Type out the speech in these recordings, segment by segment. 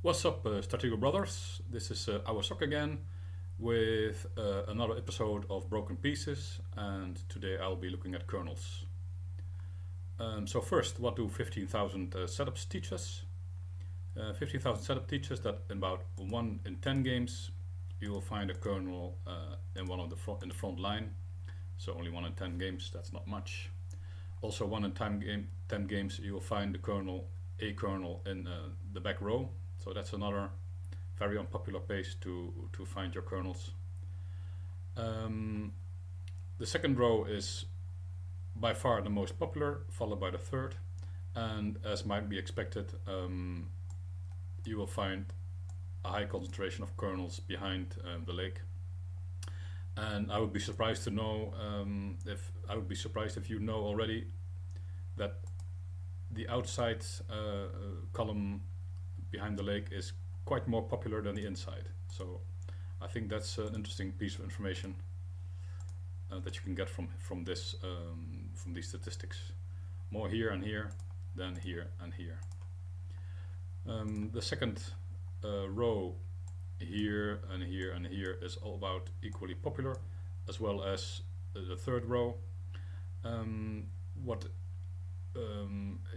What's up, Stratego brothers? This is OuweSok again with another episode of Broken Pieces, and today I'll be looking at kernels. So first, what do 15,000 setups teach us? 15,000 setup teaches that in about 1 in 10 games you will find a kernel in in the front line. So only 1 in 10 games, that's not much. Also 1 in 10 games you will find a kernel in the back row. So that's another very unpopular place to find your kernels. The second row is by far the most popular, followed by the third. And as might be expected, you will find a high concentration of kernels behind the lake. And I would be surprised to know if you know already that the outside column behind the lake is quite more popular than the inside. So I think that's an interesting piece of information that you can get from these statistics. More here and here than here and here. The second row here and here and here is all about equally popular, as well as the third row. What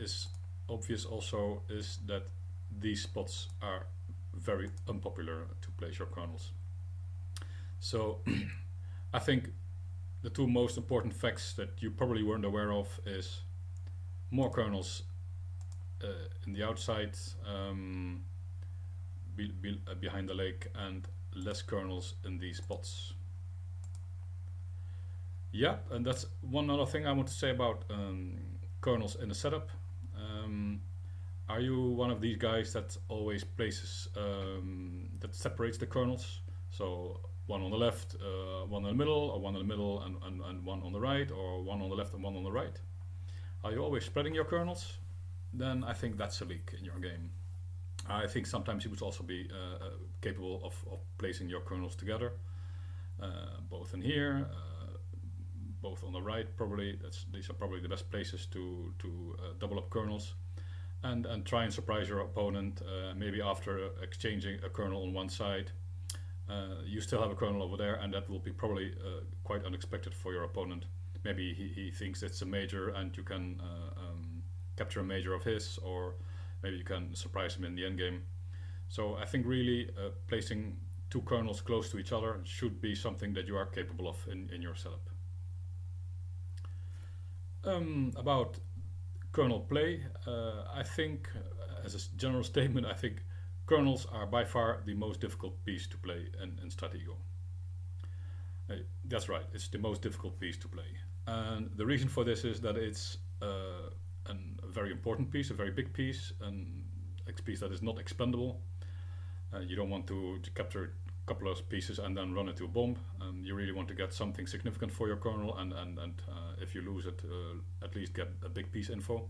is obvious also is that these spots are very unpopular to place your kernels. So I think the two most important facts that you probably weren't aware of is more kernels in the outside behind the lake and less kernels in these spots. Yeah, and that's one other thing I want to say about kernels in a setup. Are you one of these guys that always places that separates the kernels? So one on the left, one in the middle, or one in the middle and one on the right, or one on the left and one on the right? Are you always spreading your kernels? Then I think that's a leak in your game. I think sometimes you would also be capable of placing your kernels together, both in here, both on the right. Probably these are probably the best places to double up kernels. And try and surprise your opponent. Maybe after exchanging a kernel on one side, you still have a kernel over there, and that will be probably quite unexpected for your opponent. Maybe he thinks it's a major and you can capture a major of his, or maybe you can surprise him in the endgame. So I think really placing two kernels close to each other should be something that you are capable of in your setup. About kernel play, I think, as a general statement, I think kernels are by far the most difficult piece to play in Stratego. That's right, it's the most difficult piece to play. And the reason for this is that it's a very important piece, a very big piece, a piece that is not expendable. You don't want to capture a couple of pieces and then run into a bomb. You really want to get something significant for your kernel, and if you lose it, at least get a big piece info.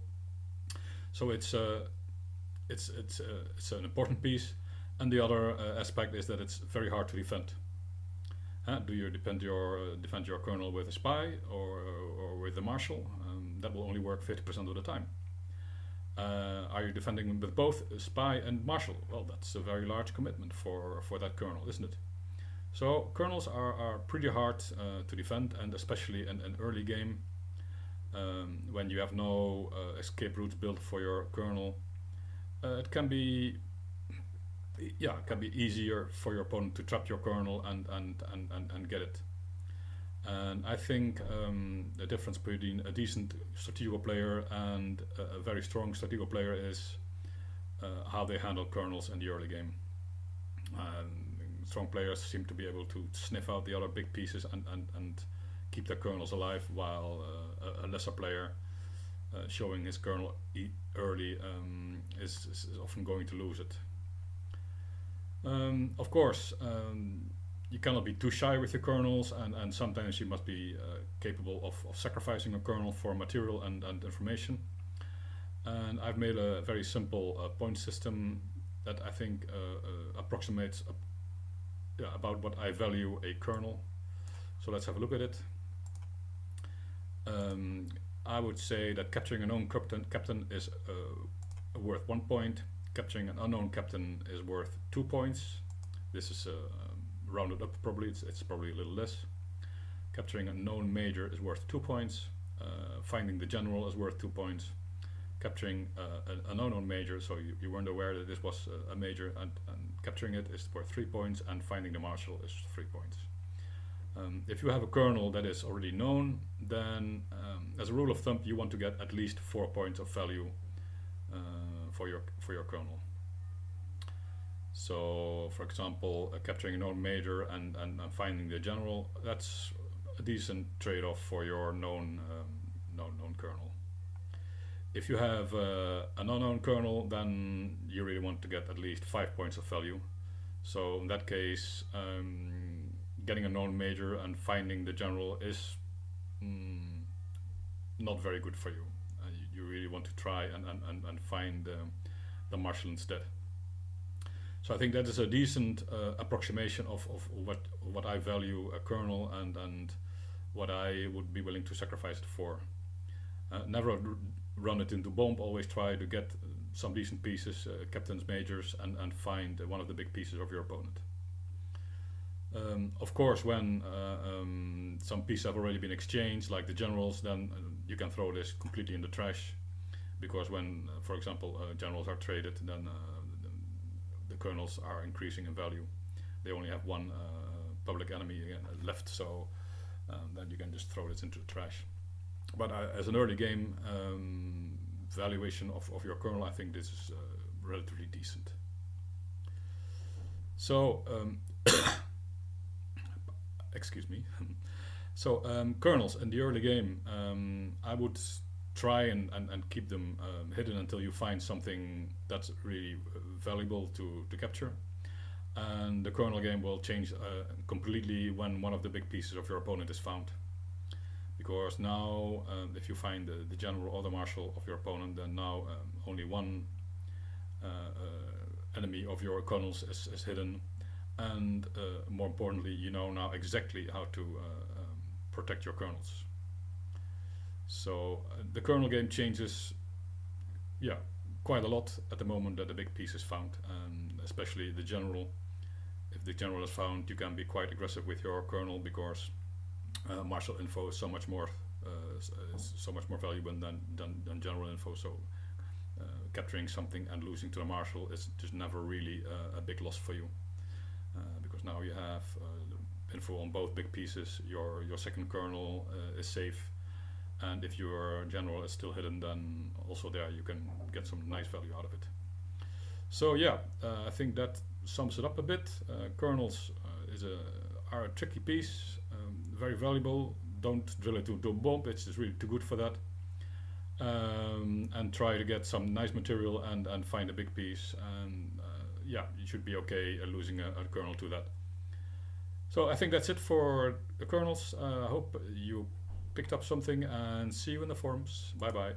So it's an important piece, and the other aspect is that it's very hard to defend. Do you defend your kernel with a spy or with a marshal? That will only work 50% of the time. Are you defending with both spy and marshal? Well, that's a very large commitment for that kernel, isn't it? So kernels are pretty hard to defend, and especially in an early game, when you have no escape routes built for your kernel, it can be easier for your opponent to trap your kernel and get it. And I think the difference between a decent Stratego player and a very strong Stratego player is how they handle kernels in the early game. Strong players seem to be able to sniff out the other big pieces and keep their kernels alive, while a lesser player showing his kernel early is often going to lose it. Of course, you cannot be too shy with your kernels, and sometimes you must be capable of sacrificing a kernel for material and information. And I've made a very simple point system that I think approximates about what I value a kernel. So let's have a look at it. I would say that capturing a known captain is worth 1 point, Capturing an unknown captain is worth 2 points. This is rounded up probably, it's probably a little less. Capturing a known major is worth 2 points. Finding the general is worth 2 points. Capturing an unknown major, so you weren't aware that this was a major, and capturing it is worth 3 points, and finding the marshal is 3 points. If you have a colonel that is already known, then as a rule of thumb you want to get at least 4 points of value for your colonel. So for example, capturing a known major and finding the general, that's a decent trade-off for your known colonel. If you have an unknown colonel, then you really want to get at least 5 points of value. So in that case, getting a known major and finding the general is not very good for you. You really want to try and find the marshal instead. So I think that is a decent approximation of what I value a colonel and what I would be willing to sacrifice it for. Never run it into bomb, always try to get some decent pieces, captains, majors, and find one of the big pieces of your opponent. Of course, when some pieces have already been exchanged, like the generals, then you can throw this completely in the trash, because when, for example, generals are traded, then the colonels are increasing in value. They only have one public enemy left, so then you can just throw this into the trash. But as an early game valuation of your colonel, I think this is relatively decent. So, excuse me. So colonels in the early game, I would try and keep them hidden until you find something that's really valuable to capture. And the colonel game will change completely when one of the big pieces of your opponent is found. Because now, if you find the general or the marshal of your opponent, then now only one enemy of your colonels is hidden, and more importantly, you know now exactly how to protect your colonels. So the colonel game changes, yeah, quite a lot at the moment that the big piece is found, and especially the general. If the general is found, you can be quite aggressive with your colonel, because marshal info is so much more valuable than general info. So capturing something and losing to the marshal is just never really a big loss for you, because now you have info on both big pieces. Your second colonel is safe, and if your general is still hidden, then also there you can get some nice value out of it. So yeah, I think that sums it up a bit. Colonels are a tricky piece, very valuable. Don't drill it to a bomb, it's just really too good for that. And try to get some nice material and find a big piece, and yeah, you should be okay losing a colonel to that. So I think that's it for the colonels. I hope you picked up something, and see you in the forums. Bye bye.